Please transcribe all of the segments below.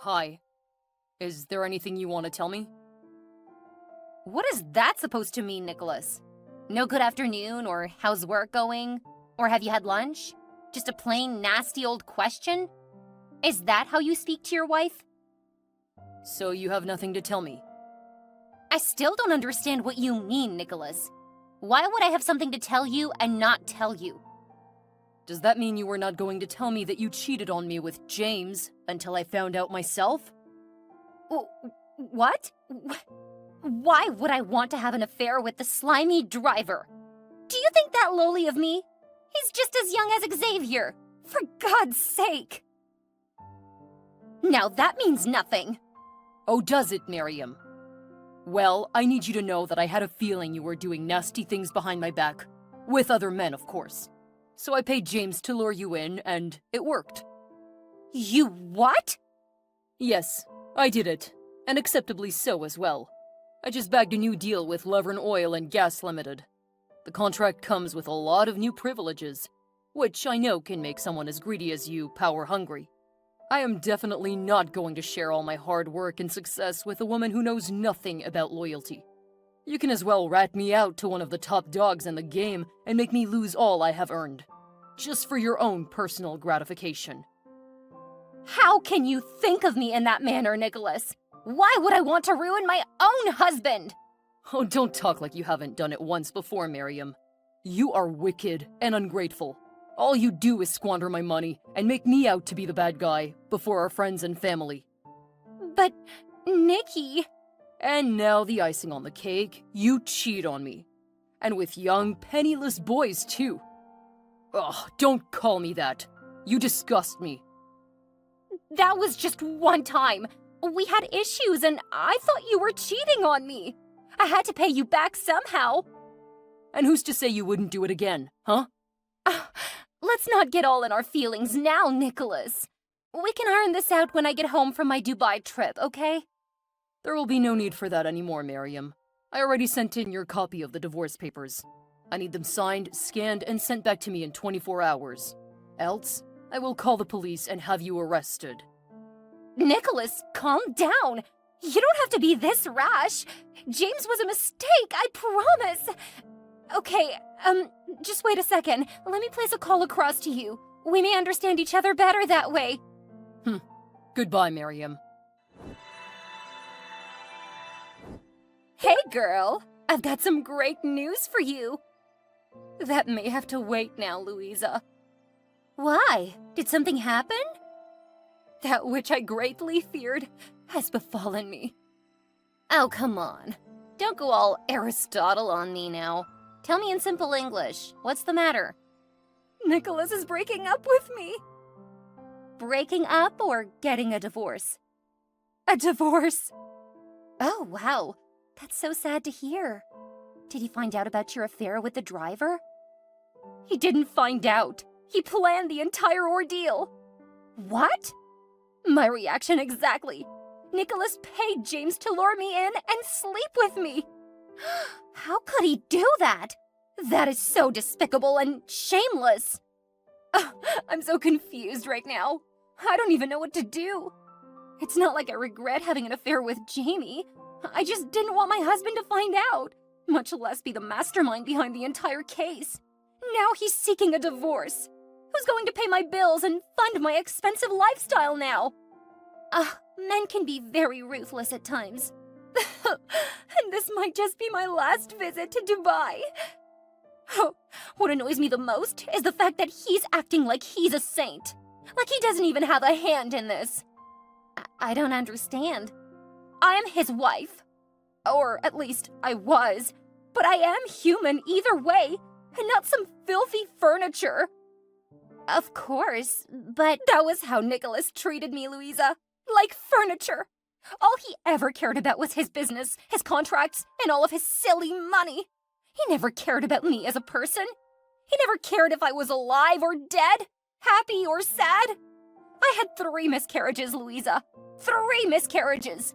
Hi. Is there anything you want to tell me? What is that supposed to mean, Nicholas? No good afternoon, or how's work going? Or have you had lunch? Just a plain nasty old question? Is that how you speak to your wife? So you have nothing to tell me? I still don't understand what you mean, Nicholas. Why would I have something to tell you and not tell you? Does that mean you were not going to tell me that you cheated on me with James until I found out myself? What? Why would I want to have an affair with the slimy driver? Do you think that lowly of me? He's just as young as Xavier. For God's sake! Now that means nothing. Oh, does it, Miriam? Well, I need you to know that I had a feeling you were doing nasty things behind my back. With other men, of course. So I paid James to lure you in, and it worked. You what? Yes, I did it. And acceptably so as well. I just bagged a new deal with Laverne Oil and Gas Limited. The contract comes with a lot of new privileges, which I know can make someone as greedy as you power-hungry. I am definitely not going to share all my hard work and success with a woman who knows nothing about loyalty. You can as well rat me out to one of the top dogs in the game and make me lose all I have earned. Just for your own personal gratification. How can you think of me in that manner, Nicholas? Why would I want to ruin my own husband? Oh, don't talk like you haven't done it once before, Miriam. You are wicked and ungrateful. All you do is squander my money and make me out to be the bad guy before our friends and family. But, Nikki... And now the icing on the cake, you cheat on me. And with young, penniless boys, too. Ugh, don't call me that. You disgust me. That was just one time. We had issues and I thought you were cheating on me. I had to pay you back somehow. And who's to say you wouldn't do it again, huh? Let's not get all in our feelings now, Nicholas. We can iron this out when I get home from my Dubai trip, okay? There will be no need for that anymore, Miriam. I already sent in your copy of the divorce papers. I need them signed, scanned, and sent back to me in 24 hours. Else, I will call the police and have you arrested. Nicholas, calm down. You don't have to be this rash. James was a mistake, I promise. Okay, just wait a second. Let me place a call across to you. We may understand each other better that way. Goodbye, Miriam. Hey, girl. I've got some great news for you. That may have to wait now, Louisa. Why? Did something happen? That which I greatly feared has befallen me. Oh, come on. Don't go all Aristotle on me now. Tell me in simple English, what's the matter? Nicholas is breaking up with me. Breaking up or getting a divorce? A divorce. Oh, wow. That's so sad to hear. Did he find out about your affair with the driver? He didn't find out. He planned the entire ordeal. What? My reaction exactly. Nicholas paid James to lure me in and sleep with me. How could he do that? That is so despicable and shameless. I'm so confused right now. I don't even know what to do. It's not like I regret having an affair with Jamie. I just didn't want my husband to find out, much less be the mastermind behind the entire case. Now he's seeking a divorce. Who's going to pay my bills and fund my expensive lifestyle now? Men can be very ruthless at times. And this might just be my last visit to Dubai. Oh, what annoys me the most is the fact that he's acting like he's a saint. Like he doesn't even have a hand in this. I don't understand. I am his wife. Or at least I was. But I am human either way, and not some filthy furniture. Of course, but that was how Nicholas treated me, Louisa. Like furniture. All he ever cared about was his business, his contracts, and all of his silly money. He never cared about me as a person. He never cared if I was alive or dead, happy or sad. I had 3 miscarriages, Louisa. 3 miscarriages.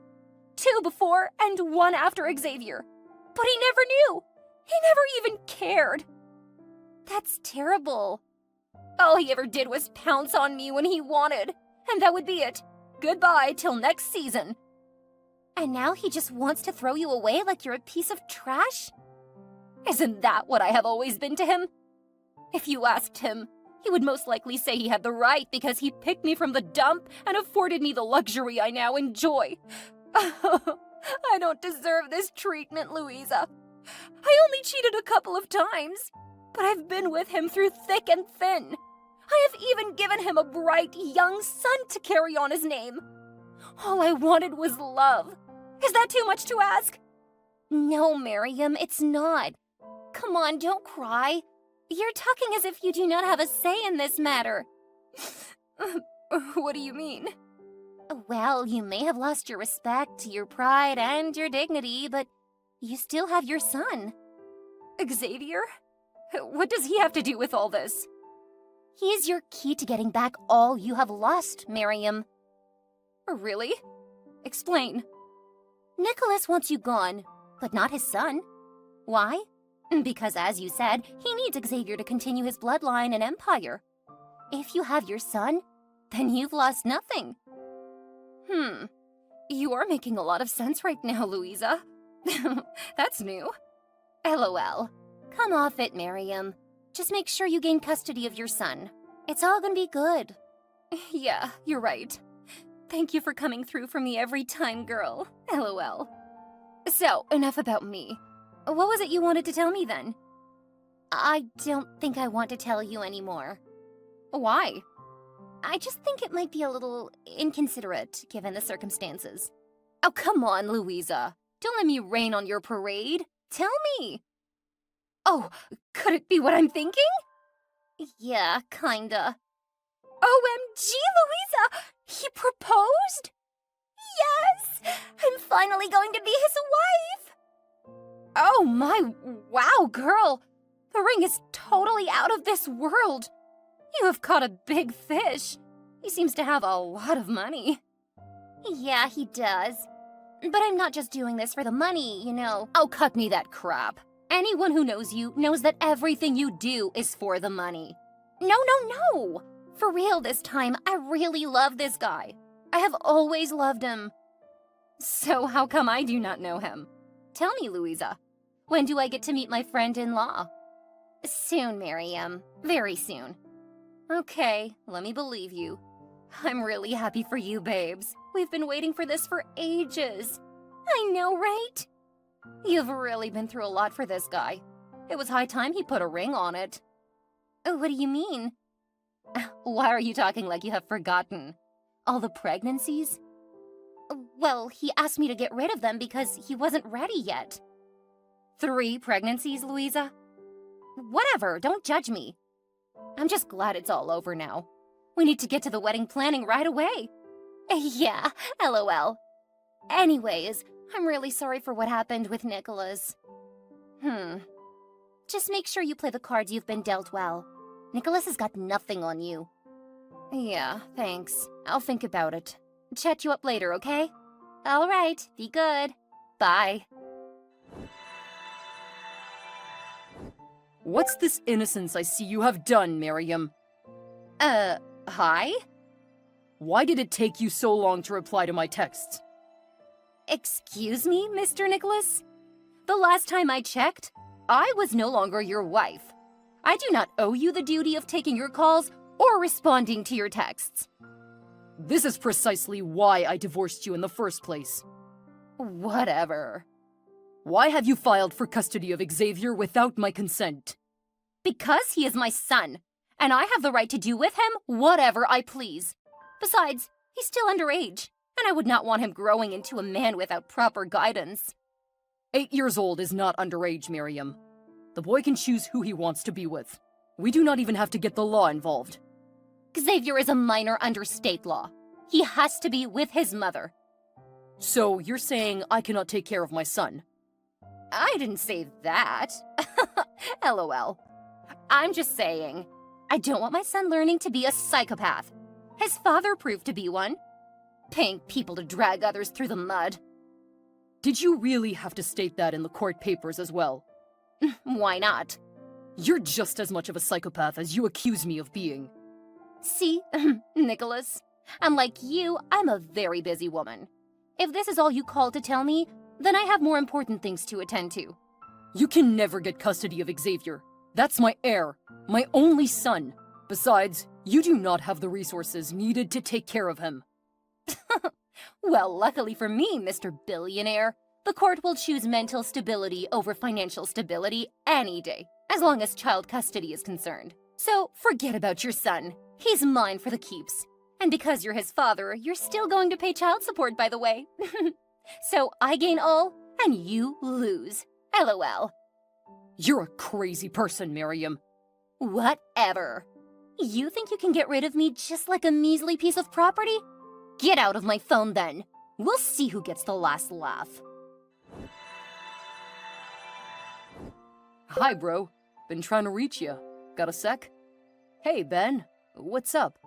2 before and 1 after Xavier. But he never knew. He never even cared. That's terrible. All he ever did was pounce on me when he wanted, and that would be it. Goodbye till next season. And now he just wants to throw you away like you're a piece of trash? Isn't that what I have always been to him? If you asked him, he would most likely say he had the right because he picked me from the dump and afforded me the luxury I now enjoy. I don't deserve this treatment, Louisa. I only cheated a couple of times, but I've been with him through thick and thin. I have even given him a bright, young son to carry on his name. All I wanted was love. Is that too much to ask? No, Miriam, it's not. Come on, don't cry. You're talking as if you do not have a say in this matter. What do you mean? Well, you may have lost your respect, your pride, and your dignity, but you still have your son. Xavier? What does he have to do with all this? He is your key to getting back all you have lost, Miriam. Really? Explain. Nicholas wants you gone, but not his son. Why? Because, as you said, he needs Xavier to continue his bloodline and empire. If you have your son, then you've lost nothing. You are making a lot of sense right now, Louisa. That's new. LOL. Come off it, Miriam. Just make sure you gain custody of your son. It's all gonna be good. Yeah, you're right. Thank you for coming through for me every time, girl. LOL. So, enough about me. What was it you wanted to tell me then? I don't think I want to tell you anymore. Why? I just think it might be a little inconsiderate, given the circumstances. Oh, come on, Louisa. Don't let me rain on your parade. Tell me. Oh, could it be what I'm thinking? Yeah, kinda. OMG, Louisa! He proposed? Yes! I'm finally going to be his wife! Oh my, wow, girl! The ring is totally out of this world. You have caught a big fish. He seems to have a lot of money. Yeah, he does. But I'm not just doing this for the money, you know. Oh, cut me that crap. Anyone who knows you knows that everything you do is for the money. No. For real this time, I really love this guy. I have always loved him. So how come I do not know him? Tell me, Louisa. When do I get to meet my friend-in-law? Soon, Miriam. Very soon. Okay, let me believe you. I'm really happy for you, babes. We've been waiting for this for ages. I know, right? You've really been through a lot for this guy. It was high time he put a ring on it. What do you mean? Why are you talking like you have forgotten? All the pregnancies? Well, he asked me to get rid of them because he wasn't ready yet. 3 pregnancies, Louisa? Whatever, don't judge me. I'm just glad it's all over now. We need to get to the wedding planning right away. Yeah, LOL. Anyways, I'm really sorry for what happened with Nicholas. Just make sure you play the cards you've been dealt well. Nicholas has got nothing on you. Yeah, thanks. I'll think about it. Chat you up later, okay? All right, be good. Bye. What's this innocence I see you have done, Miriam? Hi? Why did it take you so long to reply to my texts? Excuse me, Mr. Nicholas? The last time I checked, I was no longer your wife. I do not owe you the duty of taking your calls or responding to your texts. This is precisely why I divorced you in the first place. Whatever. Why have you filed for custody of Xavier without my consent? Because he is my son, and I have the right to do with him whatever I please. Besides, he's still underage, and I would not want him growing into a man without proper guidance. 8 years old is not underage, Miriam. The boy can choose who he wants to be with. We do not even have to get the law involved. Xavier is a minor under state law. He has to be with his mother. So you're saying I cannot take care of my son? I didn't say that. LOL. I'm just saying, I don't want my son learning to be a psychopath. His father proved to be one. Paying people to drag others through the mud. Did you really have to state that in the court papers as well? Why not? You're just as much of a psychopath as you accuse me of being. See, Nicholas, Unlike you, I'm a very busy woman. If this is all you called to tell me, then I have more important things to attend to. You can never get custody of Xavier. That's my heir, my only son. Besides, you do not have the resources needed to take care of him. Well, luckily for me, Mr. Billionaire, the court will choose mental stability over financial stability any day, as long as child custody is concerned. So forget about your son. He's mine for the keeps. And because you're his father, you're still going to pay child support, by the way. So I gain all, and you lose. LOL. You're a crazy person, Miriam. Whatever. You think you can get rid of me just like a measly piece of property? Get out of my phone then. We'll see who gets the last laugh. Hi, bro. Been trying to reach you. Got a sec? Hey, Ben. What's up?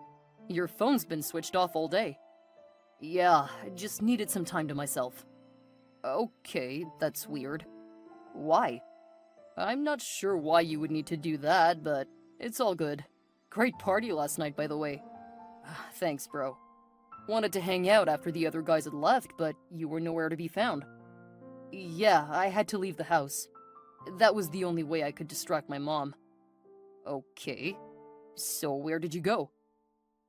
Your phone's been switched off all day. Yeah, I just needed some time to myself. Okay, that's weird. Why? I'm not sure why you would need to do that, but it's all good. Great party last night, by the way. Thanks, bro. Wanted to hang out after the other guys had left, but you were nowhere to be found. Yeah, I had to leave the house. That was the only way I could distract my mom. Okay. So where did you go?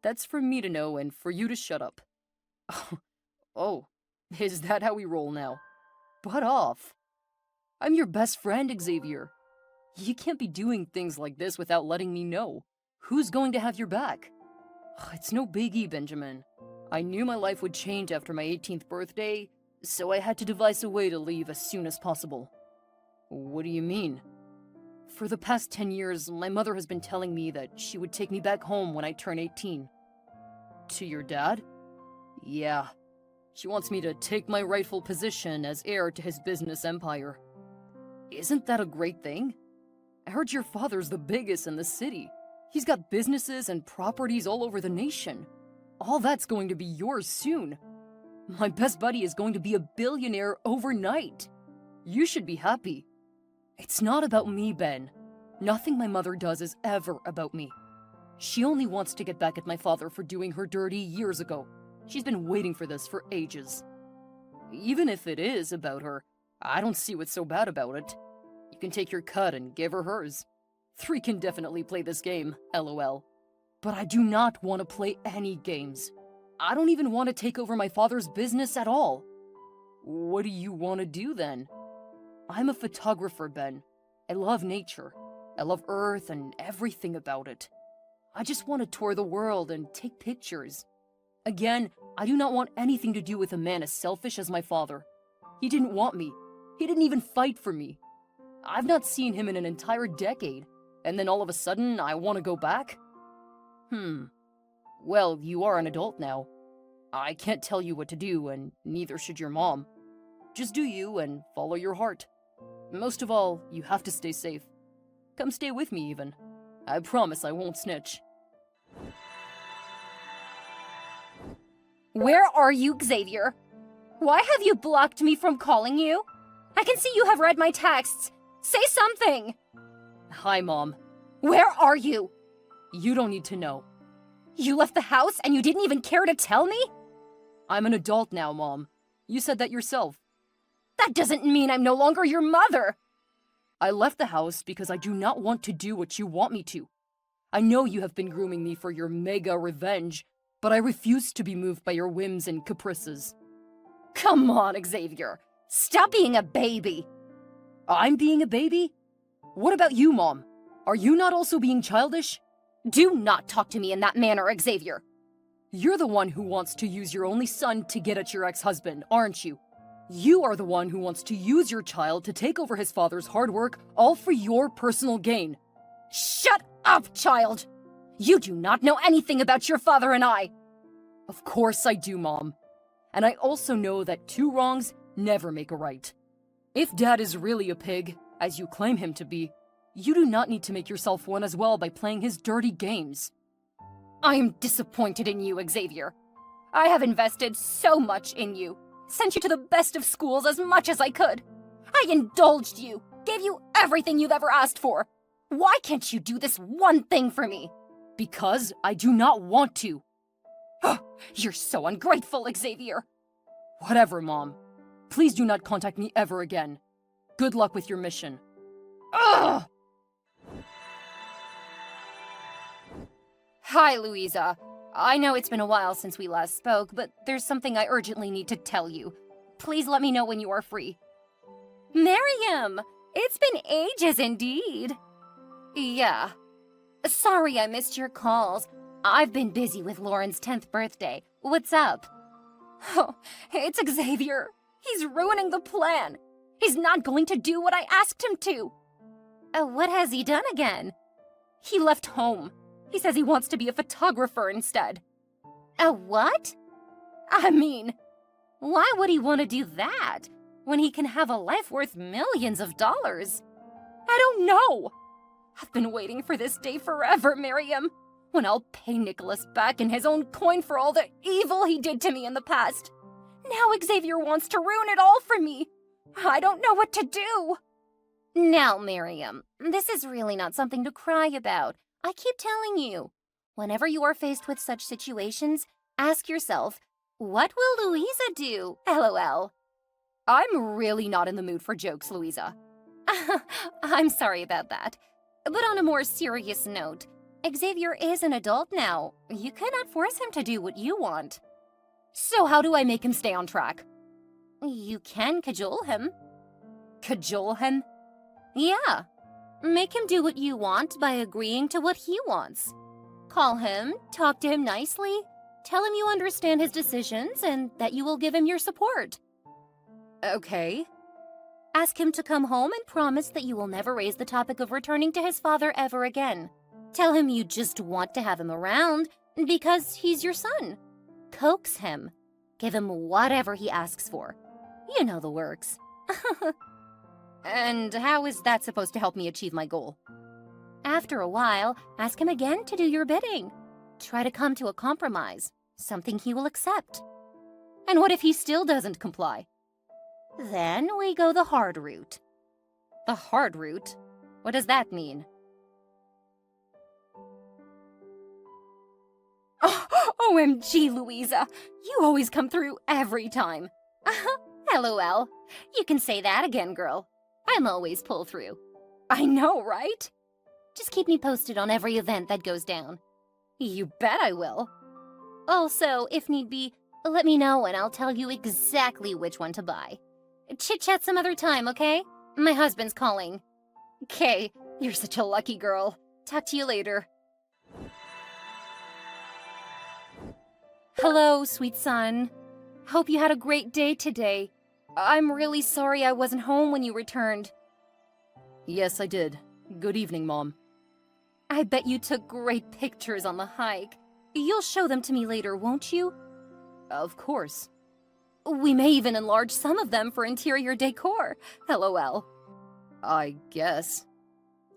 That's for me to know and for you to shut up. Oh, is that how we roll now? Butt off. I'm your best friend, Xavier. You can't be doing things like this without letting me know. Who's going to have your back? It's no biggie, Benjamin. I knew my life would change after my 18th birthday, so I had to devise a way to leave as soon as possible. What do you mean? For the past 10 years, my mother has been telling me that she would take me back home when I turn 18. To your dad? Yeah. She wants me to take my rightful position as heir to his business empire. Isn't that a great thing? I heard your father's the biggest in the city. He's got businesses and properties all over the nation. All that's going to be yours soon. My best buddy is going to be a billionaire overnight. You should be happy. It's not about me, Ben. Nothing my mother does is ever about me. She only wants to get back at my father for doing her dirty years ago. She's been waiting for this for ages. Even if it is about her, I don't see what's so bad about it. You can take your cut and give her hers. 3 can definitely play this game, LOL. But I do not want to play any games. I don't even want to take over my father's business at all. What do you want to do then? I'm a photographer, Ben. I love nature. I love Earth and everything about it. I just want to tour the world and take pictures. Again, I do not want anything to do with a man as selfish as my father. He didn't want me. He didn't even fight for me. I've not seen him in an entire decade, and then all of a sudden I want to go back? Well, you are an adult now. I can't tell you what to do, and neither should your mom. Just do you and follow your heart. Most of all, you have to stay safe. Come stay with me even. I promise I won't snitch. Where are you, Xavier? Why have you blocked me from calling you? I can see you have read my texts. Say something! Hi, Mom. Where are you? You don't need to know. You left the house and you didn't even care to tell me? I'm an adult now, Mom. You said that yourself. That doesn't mean I'm no longer your mother. I left the house because I do not want to do what you want me to. I know you have been grooming me for your mega revenge, but I refuse to be moved by your whims and caprices. Come on, Xavier. Stop being a baby. I'm being a baby? What about you, Mom? Are you not also being childish? Do not talk to me in that manner, Xavier. You're the one who wants to use your only son to get at your ex-husband, aren't you? You are the one who wants to use your child to take over his father's hard work, all for your personal gain. Shut up, child! You do not know anything about your father and I. Of course I do, Mom. And I also know that 2 wrongs never make a right. If Dad is really a pig, as you claim him to be, you do not need to make yourself one as well by playing his dirty games. I am disappointed in you, Xavier. I have invested so much in you, sent you to the best of schools as much as I could. I indulged you, gave you everything you've ever asked for. Why can't you do this one thing for me? Because I do not want to. You're so ungrateful, Xavier. Whatever, Mom. Please do not contact me ever again. Good luck with your mission. Ugh! Hi, Louisa. I know it's been a while since we last spoke, but there's something I urgently need to tell you. Please let me know when you are free. Miriam! It's been ages indeed. Yeah. Sorry I missed your calls. I've been busy with Lauren's 10th birthday. What's up? Oh, it's Xavier. He's ruining the plan. He's not going to do what I asked him to. What has he done again? He left home. He says he wants to be a photographer instead. A what? I mean, why would he want to do that when he can have a life worth millions of dollars? I don't know. I've been waiting for this day forever, Miriam, when I'll pay Nicholas back in his own coin for all the evil he did to me in the past. Now Xavier wants to ruin it all for me. I don't know what to do. Now, Miriam, this is really not something to cry about. I keep telling you, whenever you are faced with such situations, ask yourself, what will Louisa do? LOL. I'm really not in the mood for jokes, Louisa. I'm sorry about that. But on a more serious note, Xavier is an adult now. You cannot force him to do what you want. So how do I make him stay on track? You can cajole him. Cajole him? Yeah. Make him do what you want by agreeing to what he wants. Call him, talk to him nicely, tell him you understand his decisions and that you will give him your support. Okay. Ask him to come home and promise that you will never raise the topic of returning to his father ever again. Tell him you just want to have him around because he's your son. Coax him. Give him whatever he asks for. You know the works. And how is that supposed to help me achieve my goal? After a while, ask him again to do your bidding. Try to come to a compromise, something he will accept. And what if he still doesn't comply? Then we go the hard route. The hard route? What does that mean? Oh, OMG, Louisa. You always come through every time. LOL. You can say that again, girl. I'm always pull through. I know, right? Just keep me posted on every event that goes down. You bet I will. Also, if need be, let me know and I'll tell you exactly which one to buy. Chit-chat some other time, okay? My husband's calling. Okay, you're such a lucky girl. Talk to you later. Hello, sweet son. Hope you had a great day today. I'm really sorry I wasn't home when you returned. Yes, I did. Good evening, Mom. I bet you took great pictures on the hike. You'll show them to me later, won't you? Of course. We may even enlarge some of them for interior decor. LOL. I guess.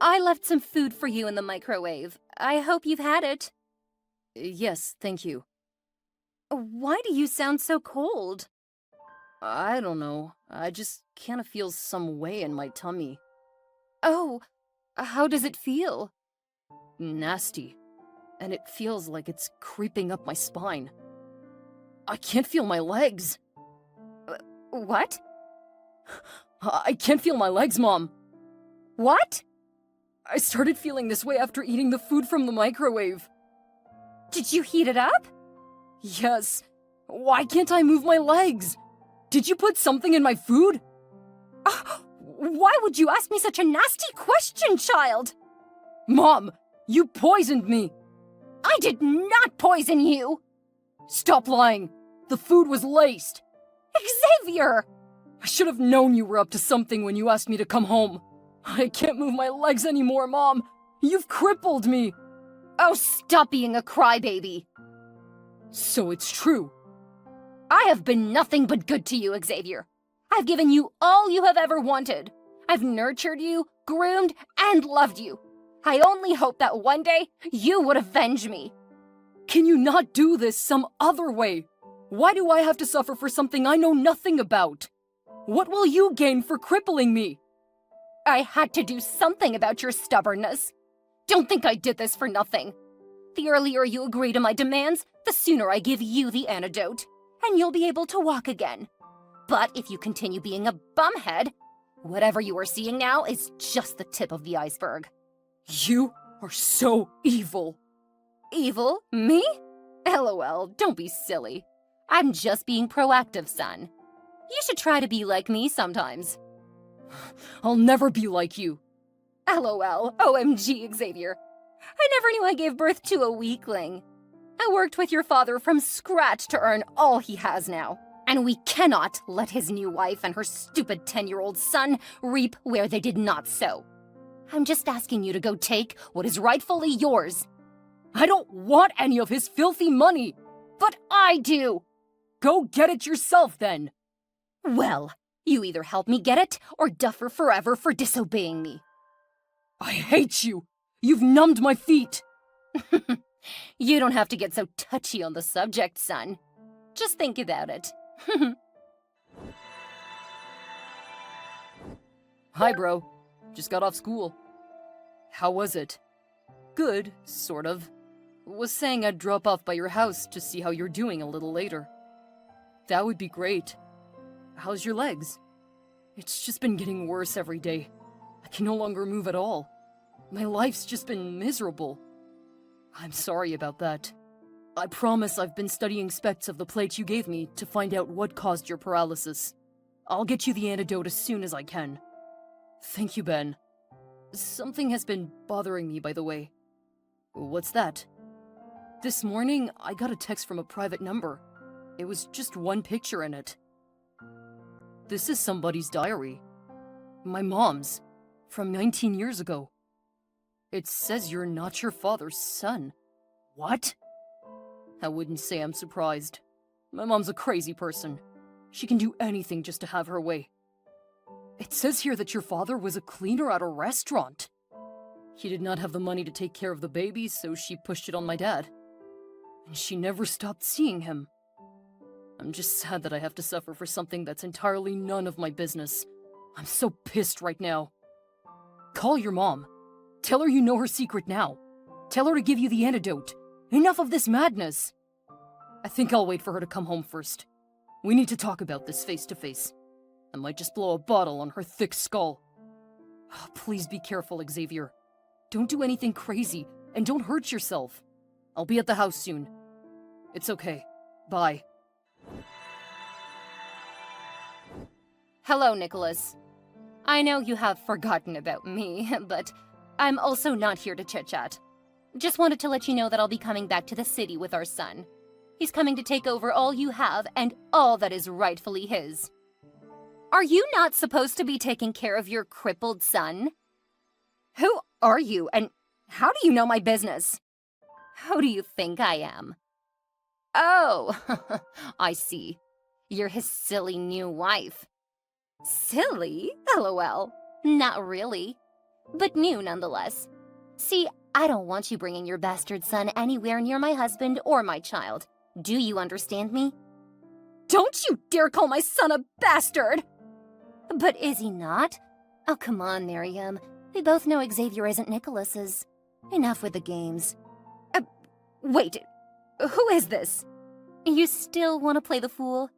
I left some food for you in the microwave. I hope you've had it. Yes, thank you. Why do you sound so cold? I don't know. I just kind of feel some way in my tummy. Oh, how does it feel? Nasty. And it feels like it's creeping up my spine. I can't feel my legs. What? I can't feel my legs, Mom. What? I started feeling this way after eating the food from the microwave. Did you heat it up? Yes. Why can't I move my legs? Did you put something in my food? Why would you ask me such a nasty question, child? Mom, you poisoned me. I did not poison you. Stop lying. The food was laced. Xavier! I should have known you were up to something when you asked me to come home. I can't move my legs anymore, Mom. You've crippled me. Oh, stop being a crybaby. So it's true. I have been nothing but good to you, Xavier. I've given you all you have ever wanted. I've nurtured you, groomed, and loved you. I only hope that one day you would avenge me. Can you not do this some other way? Why do I have to suffer for something I know nothing about? What will you gain for crippling me? I had to do something about your stubbornness. Don't think I did this for nothing. The earlier you agree to my demands, the sooner I give you the antidote, and you'll be able to walk again. But if you continue being a bumhead, whatever you are seeing now is just the tip of the iceberg. You are so evil. Evil? Me? LOL, don't be silly. I'm just being proactive, son. You should try to be like me sometimes. I'll never be like you. LOL, OMG, Xavier. I never knew I gave birth to a weakling. I worked with your father from scratch to earn all he has now. And we cannot let his new wife and her stupid 10-year-old son reap where they did not sow. I'm just asking you to go take what is rightfully yours. I don't want any of his filthy money. But I do. Go get it yourself, then. Well, you either help me get it or duffer forever for disobeying me. I hate you. You've numbed my feet. You don't have to get so touchy on the subject, son. Just think about it. Hi, bro. Just got off school. How was it? Good, sort of. Was saying I'd drop off by your house to see how you're doing a little later. That would be great. How's your legs? It's just been getting worse every day. I can no longer move at all. My life's just been miserable. I'm sorry about that. I promise I've been studying spects of the plate you gave me to find out what caused your paralysis. I'll get you the antidote as soon as I can. Thank you, Ben. Something has been bothering me, by the way. What's that? This morning, I got a text from a private number. It was just one picture in it. This is somebody's diary. My mom's, from 19 years ago. It says you're not your father's son. What? I wouldn't say I'm surprised. My mom's a crazy person. She can do anything just to have her way. It says here that your father was a cleaner at a restaurant. He did not have the money to take care of the baby, so she pushed it on my dad. And she never stopped seeing him. I'm just sad that I have to suffer for something that's entirely none of my business. I'm so pissed right now. Call your mom. Tell her you know her secret now. Tell her to give you the antidote. Enough of this madness. I think I'll wait for her to come home first. We need to talk about this face to face. I might just blow a bottle on her thick skull. Please be careful, Xavier. Don't do anything crazy, and don't hurt yourself. I'll be at the house soon. It's okay. Bye. Hello, Nicholas. I know you have forgotten about me, but I'm also not here to chit-chat. Just wanted to let you know that I'll be coming back to the city with our son. He's coming to take over all you have and all that is rightfully his. Are you not supposed to be taking care of your crippled son? Who are you, and how do you know my business? Who do you think I am? Oh, I see. You're his silly new wife. Silly? LOL. Not really. But new nonetheless. See, I don't want you bringing your bastard son anywhere near my husband or my child. Do you understand me? Don't you dare call my son a bastard! But is he not? Oh, come on, Miriam. We both know Xavier isn't Nicholas's. Enough with the games. Wait, who is this? You still want to play the fool?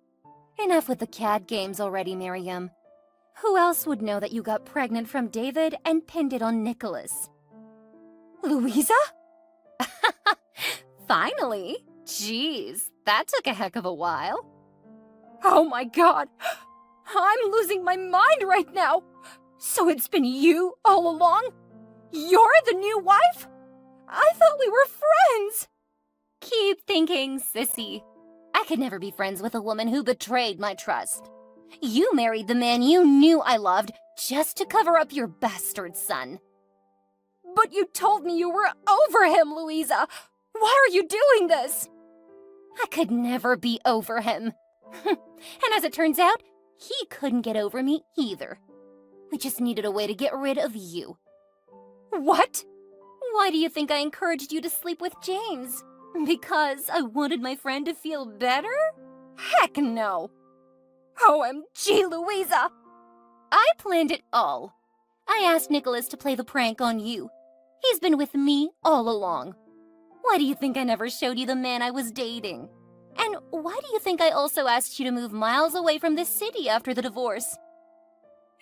Enough with the cat games already, Miriam. Who else would know that you got pregnant from David and pinned it on Nicholas? Louisa? Finally? Jeez, that took a heck of a while. Oh my god! I'm losing my mind right now! So it's been you all along? You're the new wife? I thought we were friends! Keep thinking, sissy. I could never be friends with a woman who betrayed my trust. You married the man you knew I loved just to cover up your bastard son. But you told me you were over him, Louisa! Why are you doing this? I could never be over him. And as it turns out, he couldn't get over me either. We just needed a way to get rid of you. What? Why do you think I encouraged you to sleep with James? Because I wanted my friend to feel better? Heck no! OMG, Louisa! I planned it all. I asked Nicholas to play the prank on you. He's been with me all along. Why do you think I never showed you the man I was dating? And why do you think I also asked you to move miles away from this city after the divorce?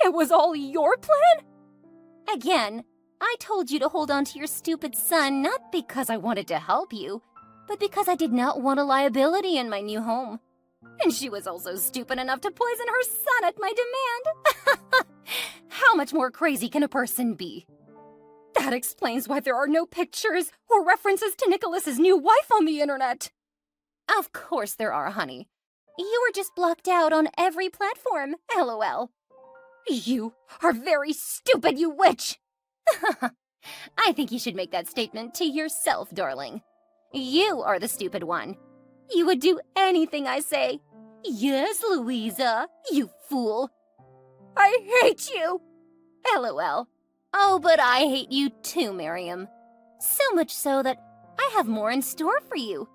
It was all your plan? Again, I told you to hold on to your stupid son not because I wanted to help you, but because I did not want a liability in my new home. And she was also stupid enough to poison her son at my demand. How much more crazy can a person be? That explains why there are no pictures or references to Nicholas's new wife on the internet. Of course there are, honey. You were just blocked out on every platform, LOL. You are very stupid, you witch! I think you should make that statement to yourself, darling. You are the stupid one. You would do anything I say. Yes, Louisa, you fool. I hate you! LOL. Oh, but I hate you too, Miriam. So much so that I have more in store for you.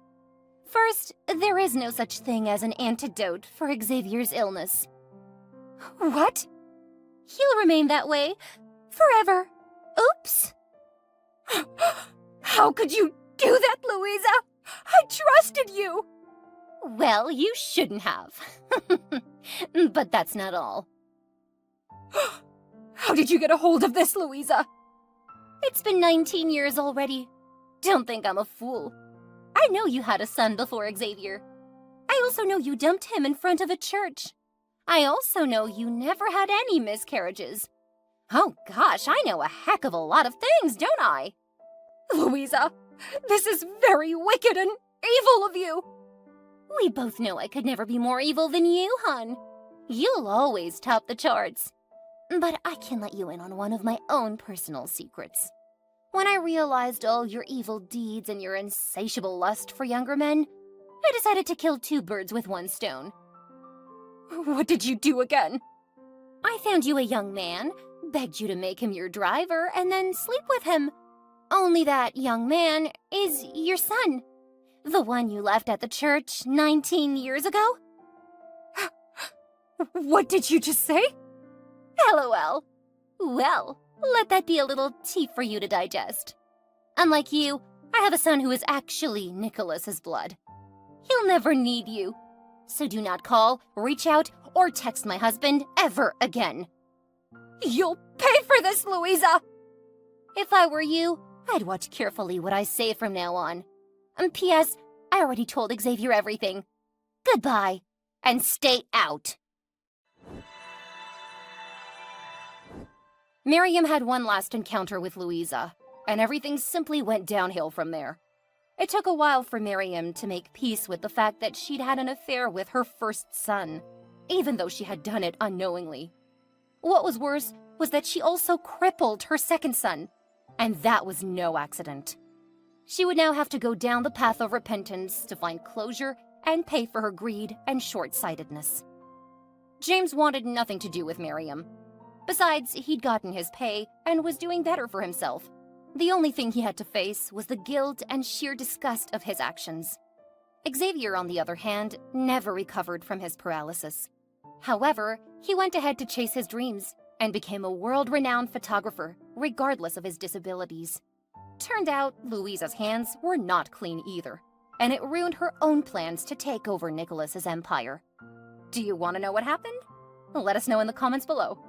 First, there is no such thing as an antidote for Xavier's illness. What? He'll remain that way forever. Oops. How could you do that, Louisa? I trusted you! Well, you shouldn't have. But that's not all. How did you get a hold of this, Louisa? It's been 19 years already. Don't think I'm a fool. I know you had a son before Xavier. I also know you dumped him in front of a church. I also know you never had any miscarriages. Oh gosh, I know a heck of a lot of things, don't I? Louisa, this is very wicked and evil of you. We both know I could never be more evil than you, hon. You'll always top the charts. But I can let you in on one of my own personal secrets. When I realized all your evil deeds and your insatiable lust for younger men, I decided to kill two birds with one stone. What did you do again? I found you a young man, begged you to make him your driver, and then sleep with him. Only that young man is your son. The one you left at the church 19 years ago? What did you just say? LOL. Well, let that be a little tea for you to digest. Unlike you, I have a son who is actually Nicholas's blood. He'll never need you. So do not call, reach out, or text my husband ever again. You'll pay for this, Louisa! If I were you, I'd watch carefully what I say from now on. And P.S., I already told Xavier everything. Goodbye, and stay out. Miriam had one last encounter with Louisa, and everything simply went downhill from there. It took a while for Miriam to make peace with the fact that she'd had an affair with her first son, even though she had done it unknowingly. What was worse was that she also crippled her second son, and that was no accident. She would now have to go down the path of repentance to find closure and pay for her greed and short-sightedness. James wanted nothing to do with Miriam. Besides, he'd gotten his pay and was doing better for himself. The only thing he had to face was the guilt and sheer disgust of his actions. Xavier, on the other hand, never recovered from his paralysis. However, he went ahead to chase his dreams and became a world-renowned photographer, regardless of his disabilities. Turned out, Louisa's hands were not clean either, and it ruined her own plans to take over Nicholas's empire. Do you want to know what happened? Let us know in the comments below.